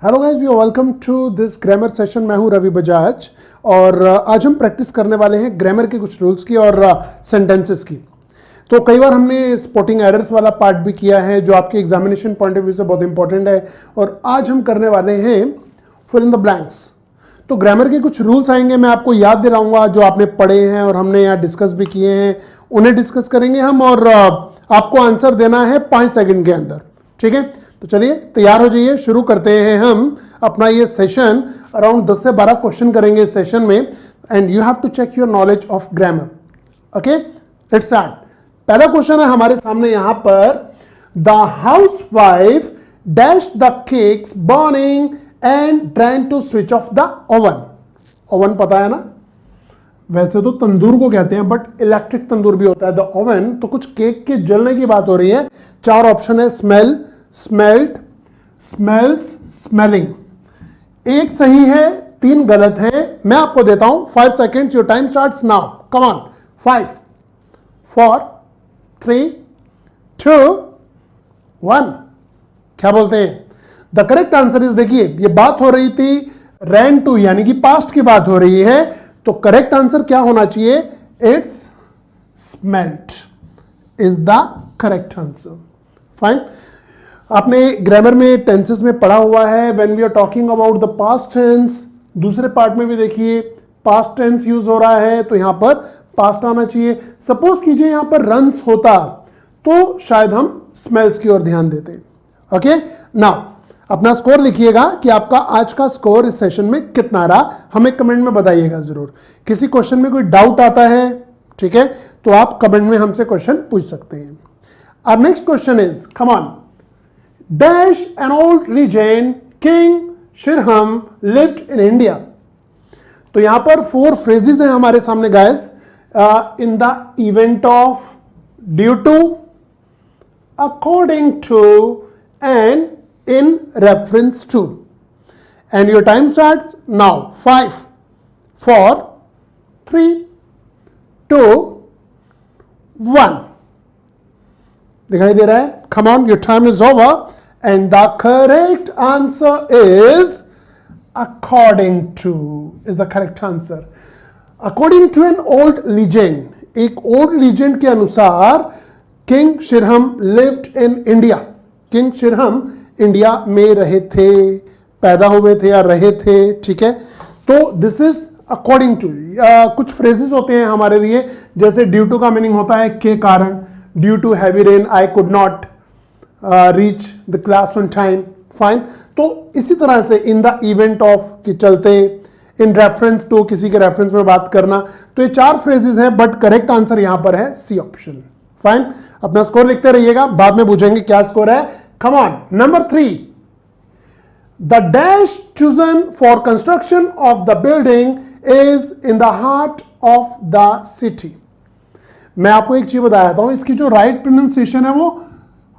Hello guys, you are welcome to this grammar session. मैं हूं रवि बजाज और आज हम प्रैक्टिस करने वाले हैं ग्रामर के कुछ रूल्स की और सेंटेंसेस की। तो कई बार हमने स्पॉटिंग एरर्स वाला पार्ट भी किया है जो आपके एग्जामिनेशन पॉइंट ऑफ व्यू से बहुत इंपॉर्टेंट है, और आज हम करने वाले हैं फिल इन द ब्लैंक्स। तो ग्रामर के कुछ रूल्स आएंगे, मैं आपको याद दिलाऊंगा जो आपने पढ़े हैं और हमने यहाँ डिस्कस भी किए हैं, उन्हें डिस्कस करेंगे हम, और आपको आंसर देना है 5 सेकंड के अंदर। ठीक है, तो चलिए तैयार हो जाइए, शुरू करते हैं हम अपना ये सेशन। अराउंड 10 से 12 क्वेश्चन करेंगे इस सेशन में, and you have to check your knowledge of grammar. Okay, let's start. पहला क्वेश्चन है हमारे सामने यहां पर, the housewife dash the cakes burning and trying to switch off the oven. Oven पता है ना, वैसे तो तंदूर को कहते हैं बट इलेक्ट्रिक तंदूर भी होता है द ओवन। तो कुछ केक के जलने की बात हो रही है। 4 ऑप्शन है, स्मेल, स्मेल्ड, स्मेल्स, स्मेलिंग। एक सही है, 3 गलत है। मैं आपको देता हूं 5 seconds, your time starts now. Come on, 5 4 3 2 1। क्या बोलते हैं? द करेक्ट आंसर इज, देखिए ये बात हो रही थी रैन टू, यानी कि पास्ट की बात हो रही है, तो करेक्ट आंसर क्या होना चाहिए? It's smelt is the correct answer. Fine. आपने ग्रामर में टेंसेस में पढ़ा हुआ है, when we are talking about the past tense. दूसरे पार्ट में भी देखिए पास्ट टेंस यूज हो रहा है, तो यहां पर पास्ट आना चाहिए। सपोज कीजिए यहां पर रन्स होता तो शायद हम स्मेल्स की ओर ध्यान देते। ओके, नाउ अपना स्कोर लिखिएगा कि आपका आज का स्कोर इस सेशन में कितना रहा, हमें कमेंट में बताइएगा जरूर। किसी क्वेश्चन में कोई डाउट आता है, ठीक है, तो आप कमेंट में हमसे क्वेश्चन पूछ सकते हैं। Our next question is, come on, dash an old legend, King Shirham lived in India. तो यहां पर 4 phrases हैं हमारे सामने guys, in the event of, due to, according to, and in reference to. And your time starts now. 5 4 3 2 1। दिखाई दे रहा है? Come on, your time is over, and the correct answer is according to is the correct answer. According to an old legend, एक old legend के अनुसार King Shirham lived in India. King Shirham India में रहे थे, पैदा हुए थे या रहे थे। ठीक है, तो दिस इज अकॉर्डिंग टू। कुछ फ्रेजेस होते हैं हमारे लिए, जैसे ड्यू टू का मीनिंग होता है के कारण, due to heavy rain I could not reach the class on time. Fine. तो इसी तरह से इन द इवेंट ऑफ के चलते, इन रेफरेंस टू, किसी के रेफरेंस में बात करना। तो ये 4 फ्रेजेस हैं, बट करेक्ट आंसर यहां पर है सी ऑप्शन। फाइन, अपना स्कोर लिखते रहिएगा, बाद में पूछेंगे क्या स्कोर है। Come on, number 3. The dash chosen for construction of the building is in the heart of the city. मैं आपको एक चीज बताता हूं, इसकी जो राइट प्रोनाउंसिएशन है वो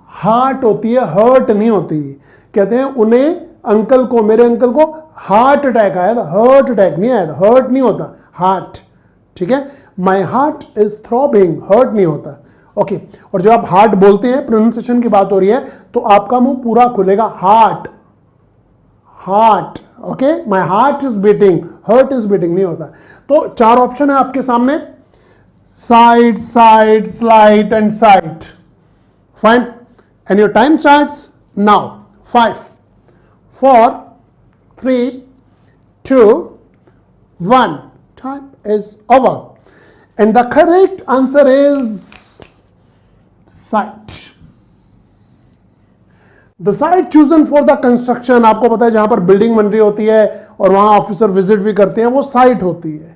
हार्ट होती है, हर्ट नहीं होती। कहते हैं उन्हें, अंकल को, मेरे अंकल को हार्ट अटैक आया था, हर्ट अटैक नहीं आया था, हर्ट नहीं होता, हार्ट। ठीक है, my heart is throbbing, hurt नहीं होता। ओके, और जब आप हार्ट बोलते हैं, प्रोनाउंसिएशन की बात हो रही है, तो आपका मुंह पूरा खुलेगा, heart, heart. Okay, my heart is beating, hurt is beating नहीं होता। तो 4 ऑप्शन है आपके सामने, side, side, slight and site. Fine, and your time starts now. 5 4 3 2 1। Time is over, and the correct answer is site. The site chosen for the construction, आपको पता है जहां पर बिल्डिंग बन रही होती है और वहां ऑफिसर विजिट भी करते हैं, वो साइट होती है,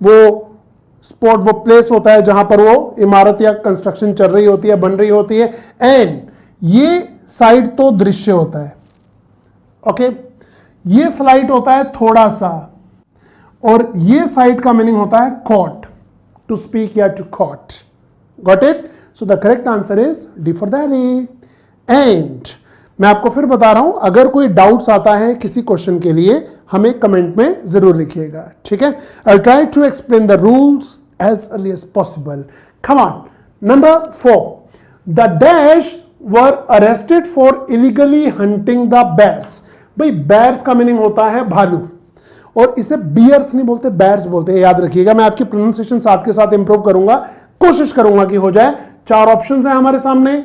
वो स्पॉट, वो प्लेस होता है जहां पर वो इमारत या कंस्ट्रक्शन चल रही होती है, बन रही होती है। एंड ये साइट तो दृश्य होता है। ओके, ये स्लाइट होता है थोड़ा सा, और ये साइट का मीनिंग होता है कॉट, टू स्पीक या to caught. Got it? So the correct answer is D for Daddy. And मैं आपको फिर बता रहा हूं, अगर कोई डाउट्स आता है किसी क्वेश्चन के लिए, हमें कमेंट में जरूर लिखिएगा। ठीक है, I'll try to explain the rules as early as possible. Come on, number 4. The dash were arrested for illegally hunting the bears भाई बेयर्स का मीनिंग होता है भालू, और इसे बियर्स नहीं बोलते, बेयर्स बोलते हैं, याद रखिएगा। मैं आपकी प्रोनाउंसिएशन साथ के साथ इंप्रूव करूंगा, कोशिश करूंगा कि हो जाए। 4 ऑप्शंस हैं हमारे सामने,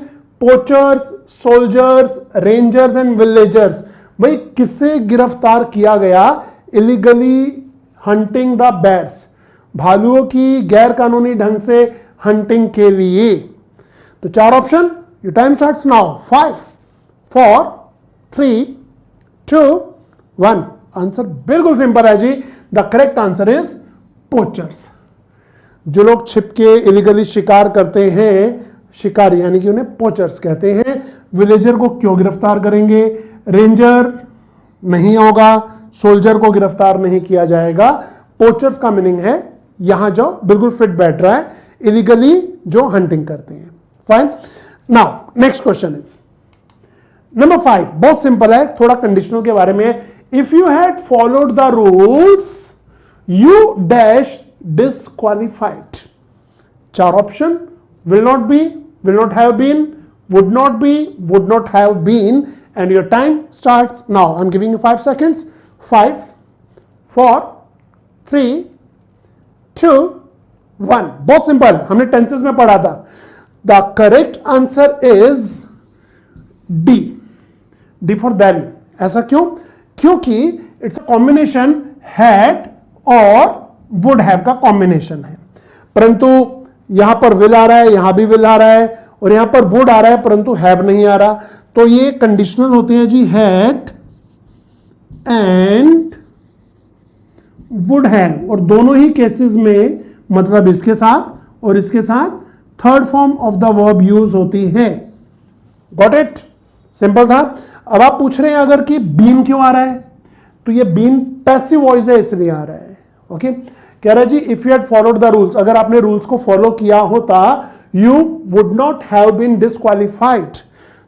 poachers, soldiers, rangers and villagers. भाई किसे गिरफ्तार किया गया इलीगली हंटिंग द बेयर्स, भालुओं की गैर कानूनी ढंग से हंटिंग के लिए? तो 4 option, your time starts now. 5 4 3 2 1। Answer बिल्कुल सिंपल है जी, the correct answer is poachers. जो लोग छिपके इलीगली शिकार करते हैं, शिकारी, यानी कि उन्हें पोचर्स कहते हैं। विलेजर को क्यों गिरफ्तार करेंगे? रेंजर नहीं होगा, सोल्जर को गिरफ्तार नहीं किया जाएगा। पोचर्स का मीनिंग है यहां जो बिल्कुल फिट बैठ रहा है, इलीगली जो हंटिंग करते हैं। Fine, now next question is number 5। बहुत सिंपल है, थोड़ा कंडीशनल के बारे में। If you had followed the rules you dash disqualified. 4 option, will not be, will not have been, would not be, would not have been, and your time starts now. I'm giving you 5 seconds. 5 4 3 2 1। बहुत simple, हमने tenses में पढ़ा था। The correct answer is D, D for Delhi. ऐसा क्यों? क्योंकि it's a combination, had और would have का कॉम्बिनेशन है, परंतु यहां पर विल आ रहा है, यहां भी विल आ रहा है, और यहां पर वुड आ रहा है परंतु हैव नहीं आ रहा। तो ये कंडीशनल होते हैं जी, हैड एंड वुड हैव, और दोनों ही केसेस में मतलब इसके साथ और इसके साथ third form of the verb use होती है। Got it? सिंपल था। अब आप पूछ रहे हैं अगर कि बीन क्यों आ रहा है, तो ये बीन पैसिव वॉइस है इसलिए आ रहा है। ओके, कह रहा है जी if you had followed the rules, अगर आपने रूल्स को फॉलो किया होता, you would not have been disqualified,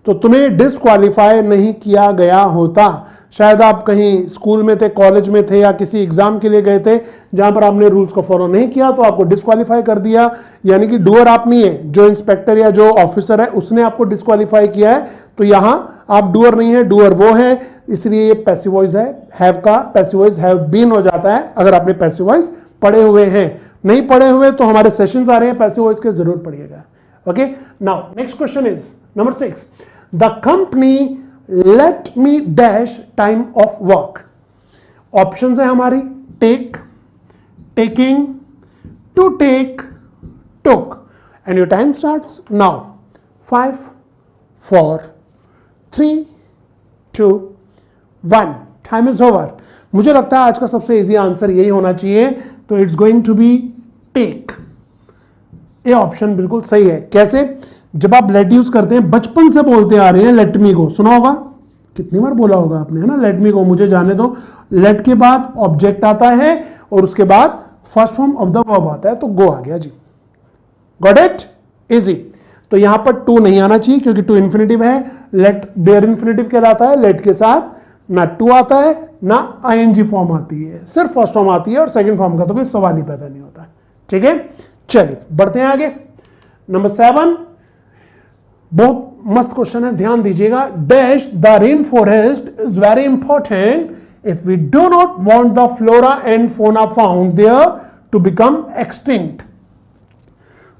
तो तुम्हें डिस्क्वालीफाई नहीं किया गया होता। शायद आप कहीं स्कूल में थे, कॉलेज में थे, या किसी एग्जाम के लिए गए थे जहां पर आपने रूल्स को फॉलो नहीं किया तो आपको डिस्क्वालीफाई कर दिया, यानी कि डूअर आप नहीं है, जो इंस्पेक्टर या जो ऑफिसर है उसने आपको डिस्क्वालीफाई किया है। तो यहां आप डूअर नहीं है, डूअर वो है, इसलिए ये पैसिव वॉइस है। हैव का पैसिव वॉइस हैव बीन हो जाता है अगर आपने पैसिव वॉइस पढ़े हुए हैं। नहीं पढ़े हुए तो हमारे सेशंस आ रहे हैं पैसिव वॉइस के, जरूर पढ़िएगा। Okay, now next question is number 6। The company let me dash time off work. Options है हमारी, take, taking, to take, took, and your time starts now. 5 4 3 2 1। Time is over. मुझे लगता है आज का सबसे इजी आंसर यही होना चाहिए, तो it's going to be take. ये ऑप्शन बिल्कुल सही है। कैसे? जब आप लेट यूज करते हैं, बचपन से बोलते आ रहे हैं लेट मी गो, सुना होगा, कितनी बार बोला होगा आपने, है ना, लेट मी गो, मुझे जाने दो। लेट के बाद ऑब्जेक्ट आता है और उसके बाद first form of the verb आता है, तो गो आ गया जी। Got it? इजी। तो यहां पर टू नहीं आना चाहिए क्योंकि टू इन्फिनेटिव है, लेट देयर इन्फिनेटिव कहलाता है। लेट के साथ ना टू आता है ना आईएनजी फॉर्म आती है, सिर्फ फर्स्ट फॉर्म आती है, और सेकंड फॉर्म का तो कोई सवाल ही पैदा नहीं होता। ठीक है, चलिए बढ़ते हैं आगे। नंबर 7, बहुत मस्त क्वेश्चन है, ध्यान दीजिएगा। Dash the rainforest is very important if we do not want the flora and fauna found there to become extinct.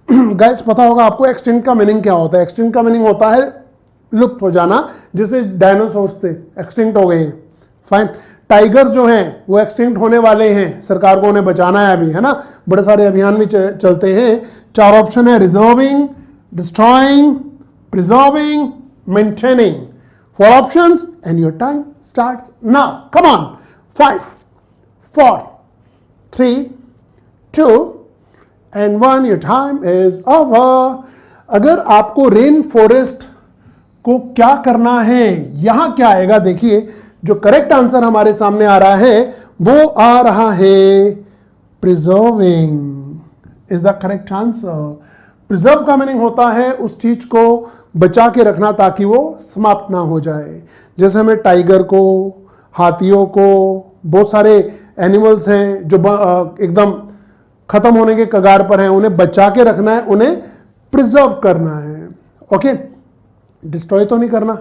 Guys पता होगा आपको एक्सटिंक्ट का मीनिंग क्या होता है? एक्सटिंक्ट का मीनिंग होता है लुप्त हो जाना, जैसे डायनासोर्स थे एक्सटिंक्ट हो गए हैं। फाइन, टाइगर्स जो हैं वो एक्सटिंक्ट होने वाले हैं, सरकार को उन्हें बचाना है अभी, है ना, बड़े सारे अभियान भी चलते हैं। 4 ऑप्शन है, reserving, destroying, preserving, maintaining. 4 options and your time starts now. Come on. 5 4 3 2 and 1। Your time is over. अगर आपको रेन फॉरेस्ट को क्या करना है, यहां क्या आएगा? देखिए, जो करेक्ट आंसर हमारे सामने आ रहा है वो आ रहा है preserving is the correct answer. Preserve का मीनिंग होता है उस चीज को बचा के रखना ताकि वो समाप्त ना हो जाए। जैसे हमें टाइगर को, हाथियों को, बहुत सारे एनिमल्स हैं जो एकदम खत्म होने के कगार पर हैं, उन्हें बचा के रखना है, उन्हें प्रिजर्व करना है। ओके, डिस्ट्रॉय तो नहीं करना,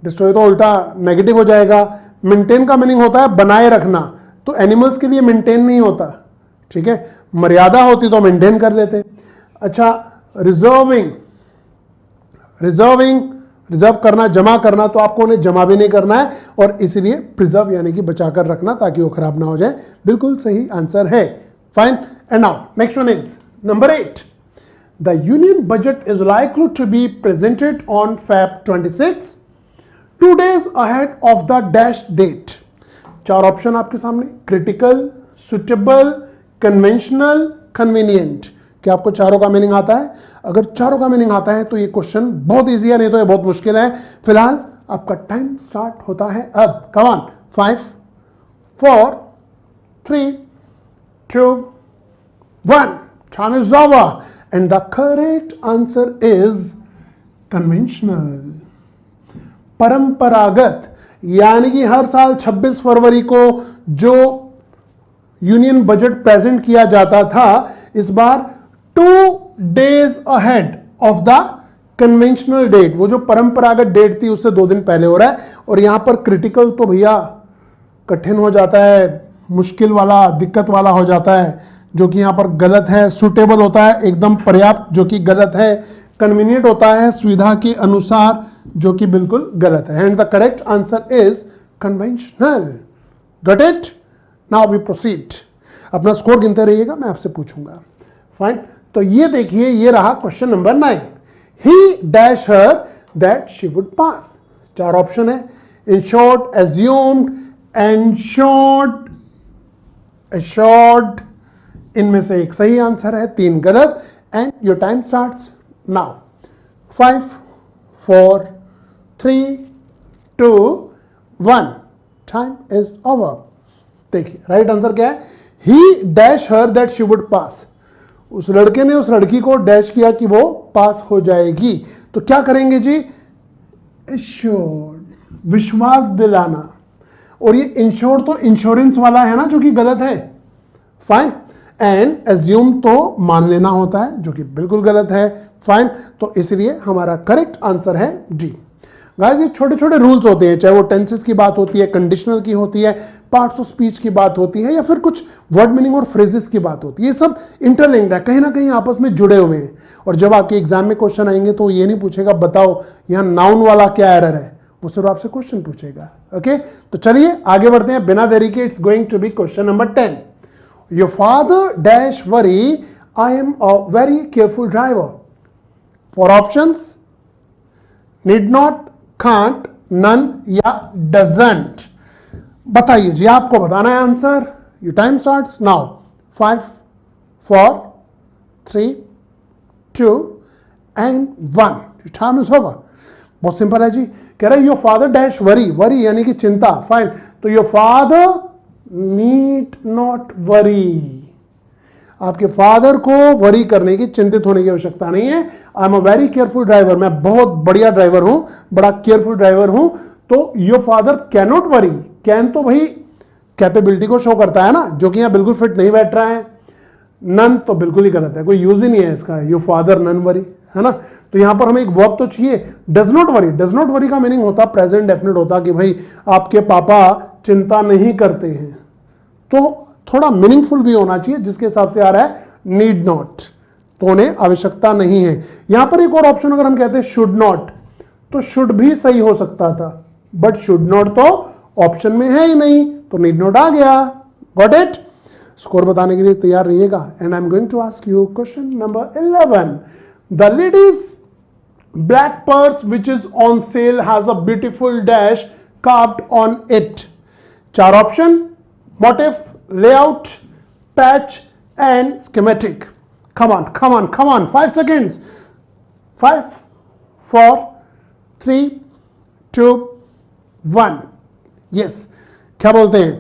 डिस्ट्रॉय तो उल्टा नेगेटिव हो जाएगा। मेंटेन का मीनिंग होता है बनाए रखना, तो एनिमल्स के लिए मेंटेन नहीं होता, ठीक है, मर्यादा होती तो मेंटेन कर लेते। अच्छा, रिजर्विंग, रिजर्व करना, जमा करना, तो आपको उन्हें जमा भी नहीं करना है और इसलिए प्रिजर्व यानी कि बचा कर रखना ताकि वो खराब ना हो जाए, बिल्कुल सही आंसर है। Fine. And now next one is number 8। The union budget is likely to be presented on Feb 26, 2 days ahead of the dash date। 4 option आपके सामने, क्रिटिकल, सुटेबल, कन्वेंशनल, कन्वीनियंट। क्या आपको चारों का मीनिंग आता है? अगर चारों का मीनिंग आता है तो ये क्वेश्चन बहुत इजी है, नहीं तो ये बहुत मुश्किल है। फिलहाल आपका टाइम स्टार्ट होता है अब। Come on, 5 4 3 2 1। Time is over and the correct answer is conventional, परंपरागत। यानी कि हर साल 26 फरवरी को जो यूनियन बजट प्रेजेंट किया जाता था, इस बार 2 days ahead of the conventional date, वो जो परंपरागत डेट थी उससे 2 दिन पहले हो रहा है। और यहां पर क्रिटिकल तो भैया कठिन हो जाता है, मुश्किल वाला, दिक्कत वाला हो जाता है, जो कि यहां पर गलत है। सुटेबल होता है एकदम पर्याप्त, जो कि गलत है। कन्वीनियंट होता है सुविधा के अनुसार, जो कि बिल्कुल गलत है। And the correct answer is conventional. Got it? Now we proceed. अपना स्कोर गिनते रहिएगा, मैं आपसे पूछूंगा। फाइन। तो ये देखिए, ये रहा question number 9। He dash her that she would pass. 4 option है, इंश्योर्ड, एज्यूम्ड, एंश्योर्ड, एश्योर्ड। इनमें से एक सही आंसर है, 3 गलत। And your time starts now. 5 4 3 2 1। Time is over. देखिए राइट आंसर क्या है? ही dash her that she would पास। उस लड़के ने उस लड़की को डैश किया कि वो पास हो जाएगी। तो क्या करेंगे जी? एश्योर्ड, विश्वास दिलाना। और ये इंश्योर्ड तो इंश्योरेंस वाला है ना, जो कि गलत है। फाइन। एंड एज्यूम तो मान लेना होता है, जो कि बिल्कुल गलत है। फाइन। तो इसलिए हमारा करेक्ट आंसर है डी। गाइस, ये छोटे छोटे रूल्स होते हैं, चाहे वो टेंसेस की बात होती है, कंडीशनल की होती है, पार्ट्स ऑफ स्पीच की बात होती है, या फिर कुछ वर्ड मीनिंग और फ्रेजेस की बात होती है। ये सब इंटरलिंक्ड है, कहीं ना कहीं आपस में जुड़े हुए हैं। और जब आपके एग्जाम में क्वेश्चन आएंगे तो ये नहीं पूछेगा बताओ यहाँ नाउन वाला क्या एरर है, वो सिर्फ आपसे क्वेश्चन पूछेगा। ओके, तो चलिए आगे बढ़ते हैं बिना देरी के। It's going to be question number 10। Your father dash worry, I am a very careful driver. 4 options, need not, can't, none या डजंट। बताइए जी, आपको बताना है answer. Your time starts now. 5 4 3 2 and 1। Time is over. बहुत simple है जी। कह रहा है your father dash worry, worry यानी कि चिंता। फाइन। तो your father need not worry. आपके फादर को वरी करने की, चिंतित होने की आवश्यकता नहीं है। आई am a very careful driver, मैं बहुत बढ़िया ड्राइवर हूं, बड़ा केयरफुल ड्राइवर हूं। तो your father can not worry. Can तो भाई कैपेबिलिटी को शो करता है ना, जो कि यहां बिल्कुल फिट नहीं बैठ रहा है। नन तो बिल्कुल ही गलत है, कोई यूज ही नहीं है इसका। योर फादर नन वरी, है ना। तो यहां पर हमें एक वर्ब तो चाहिए, does not worry. Does not worry का मीनिंग होता प्रेजेंट डेफिनेट होता कि भाई आपके पापा चिंता नहीं करते हैं। तो थोड़ा मीनिंगफुल भी होना चाहिए, जिसके हिसाब से आ रहा है नीड नॉट, तो उन्हें आवश्यकता नहीं है। यहां पर एक और ऑप्शन अगर हम कहते हैं शुड नॉट, तो शुड भी सही हो सकता था, बट शुड नॉट तो ऑप्शन में है ही नहीं, तो नीड नॉट आ गया। Got it? स्कोर बताने के लिए तैयार रहिएगा। And I am going to ask you question number 11। The ladies black purse which is on sale has a beautiful dash carved on it. 4 option, motif, layout, patch and schematic. Come on, come on, come on. 5 seconds. 5 4 3 2 1। yes, क्या बोलते हैं?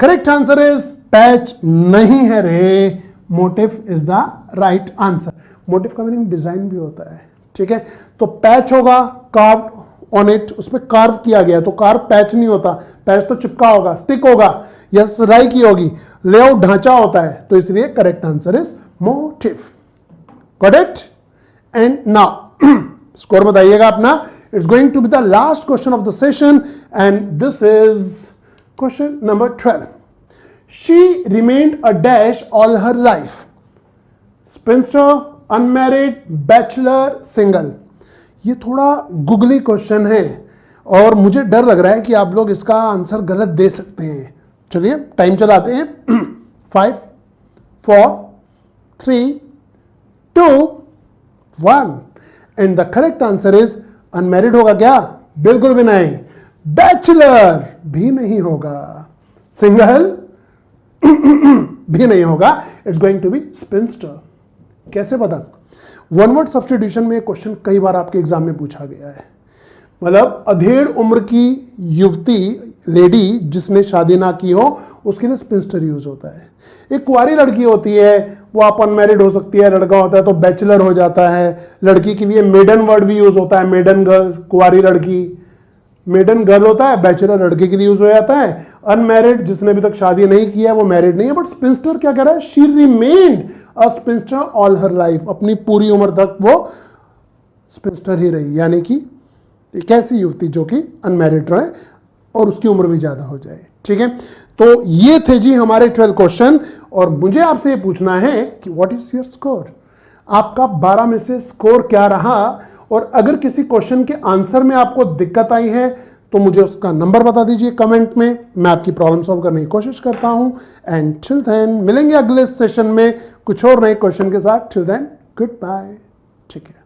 Correct answer is patch नहीं है रे, motive is the right answer. Motive का meaning design भी होता है, ठीक है। तो पैच होगा कार्व ऑन इट, उसमें कार्व किया गया, तो कार्व पैच नहीं होता, पैच तो चिपका होगा, स्टिक होगा, या सराई की होगी। लेआउट ढांचा होता है, तो इसलिए correct answer is motive. Got it? And now score बताइएगा अपना। It's going to be the last question of the session, and this is question number 12. She remained a dash all her life. Spinster, unmarried, bachelor, single. ये थोड़ा googly question है और मुझे डर लग रहा है कि आप लोग इसका आंसर गलत दे सकते हैं. चलिए टाइम चलाते हैं. 5, 4, 3, 2, 1 and the correct answer is unmarried. होगा क्या? बिल्कुल भी नहीं. बैचलर भी नहीं होगा. सिंगल भी नहीं होगा. It's going to be spinster. कैसे पता? वन वर्ड सब्स्टिट्यूशन में क्वेश्चन कई बार आपके एग्जाम में पूछा गया है. मतलब अधेड़ उम्र की युवती, लेडी जिसने शादी ना की हो, उसके लिए स्पिंस्टर यूज होता है. एक कुंवारी लड़की होती है, वो आप अनमैरिड हो सकती है. लड़का होता है तो बैचलर हो जाता है. लड़की के लिए मेडन वर्ड भी यूज होता है. मेडन गर्ल, कुंवारी लड़की. मेडन गर्ल होता है, बैचलर लड़के के लिए यूज हो जाता है. अनमैरिड जिसने अभी तक शादी नहीं की है वो मैरिड नहीं है. बट स्पिंस्टर क्या कह रहा है? She remained a sphincter all her life. अपनी पूरी उम्र तक वो स्पिंस्टर ही रही. यानी कि एक ऐसी युवती जो कि अनमैरिड रहे और उसकी उम्र भी ज्यादा हो जाए. ठीक है, तो ये थे जी हमारे 12 क्वेश्चन. और मुझे आपसे ये पूछना है कि व्हाट इज योर स्कोर. आपका 12 में से स्कोर क्या रहा. और अगर किसी क्वेश्चन के आंसर में आपको दिक्कत आई है तो मुझे उसका नंबर बता दीजिए कमेंट में. मैं आपकी प्रॉब्लम सॉल्व करने की कोशिश करता हूं. एंड टिल देन मिलेंगे अगले सेशन में कुछ और नए क्वेश्चन के साथ. Till then good bye. ठीक है.